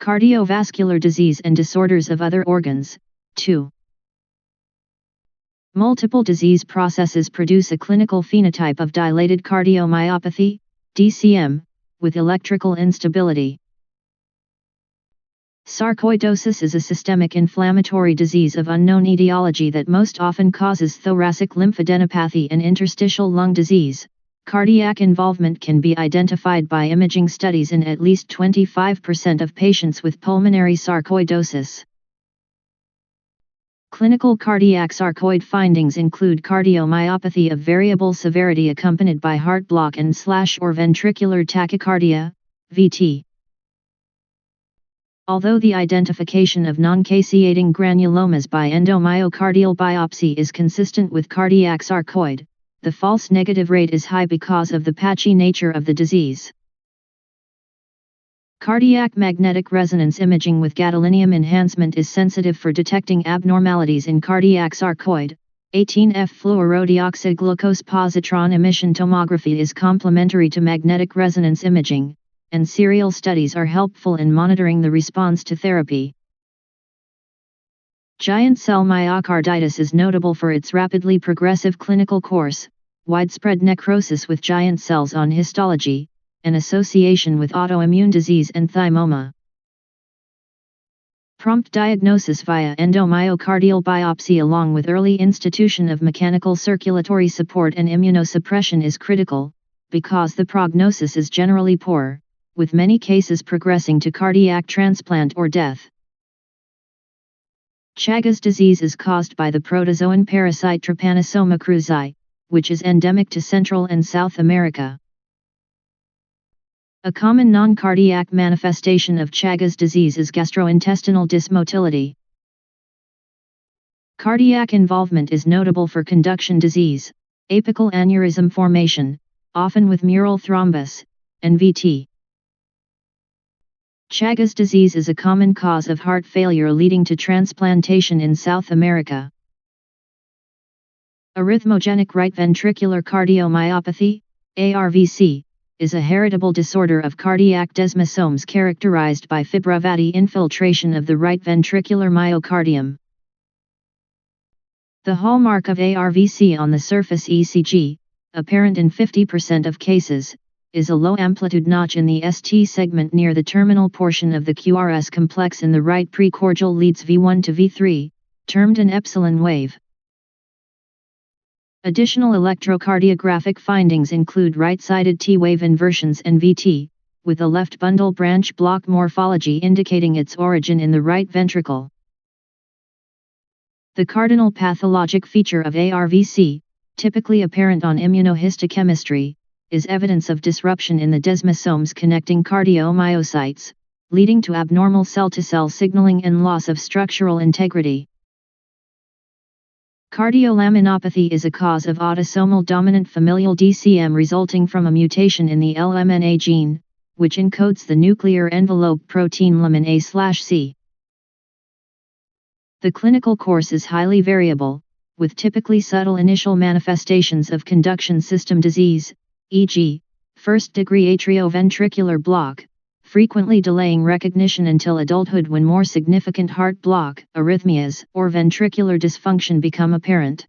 Cardiovascular disease and disorders of other organs. 2. Multiple disease processes produce a clinical phenotype of dilated cardiomyopathy, DCM, with electrical instability. Sarcoidosis is a systemic inflammatory disease of unknown etiology that most often causes thoracic lymphadenopathy and interstitial lung disease. Cardiac involvement can be identified by imaging studies in at least 25% of patients with pulmonary sarcoidosis. Clinical cardiac sarcoid findings include cardiomyopathy of variable severity accompanied by heart block and/or ventricular tachycardia, VT. Although the identification of non-caseating granulomas by endomyocardial biopsy is consistent with cardiac sarcoid, the false negative rate is high because of the patchy nature of the disease. Cardiac magnetic resonance imaging with gadolinium enhancement is sensitive for detecting abnormalities in cardiac sarcoid. 18F-fluorodeoxyglucose positron emission tomography is complementary to magnetic resonance imaging, and serial studies are helpful in monitoring the response to therapy. Giant cell myocarditis is notable for its rapidly progressive clinical course, widespread necrosis with giant cells on histology, and association with autoimmune disease and thymoma. Prompt diagnosis via endomyocardial biopsy along with early institution of mechanical circulatory support and immunosuppression is critical, because the prognosis is generally poor, with many cases progressing to cardiac transplant or death. Chagas disease is caused by the protozoan parasite Trypanosoma cruzi, which is endemic to Central and South America. A common non-cardiac manifestation of Chagas disease is gastrointestinal dysmotility. Cardiac involvement is notable for conduction disease, apical aneurysm formation, often with mural thrombus, and VT. Chagas disease is a common cause of heart failure leading to transplantation in South America. Arrhythmogenic right ventricular cardiomyopathy, ARVC, is a heritable disorder of cardiac desmosomes characterized by fibrofatty infiltration of the right ventricular myocardium. The hallmark of ARVC on the surface ECG, apparent in 50% of cases, is a low-amplitude notch in the ST segment near the terminal portion of the QRS complex in the right precordial leads V1 to V3, termed an epsilon wave. Additional electrocardiographic findings include right-sided T-wave inversions and VT, with a left bundle branch block morphology indicating its origin in the right ventricle. The cardinal pathologic feature of ARVC, typically apparent on immunohistochemistry, is evidence of disruption in the desmosomes connecting cardiomyocytes, leading to abnormal cell-to-cell signaling and loss of structural integrity. Cardiolaminopathy is a cause of autosomal dominant familial DCM resulting from a mutation in the LMNA gene, which encodes the nuclear envelope protein lamin A/C. The clinical course is highly variable, with typically subtle initial manifestations of conduction system disease, e.g., first-degree atrioventricular block, frequently delaying recognition until adulthood when more significant heart block, arrhythmias, or ventricular dysfunction become apparent.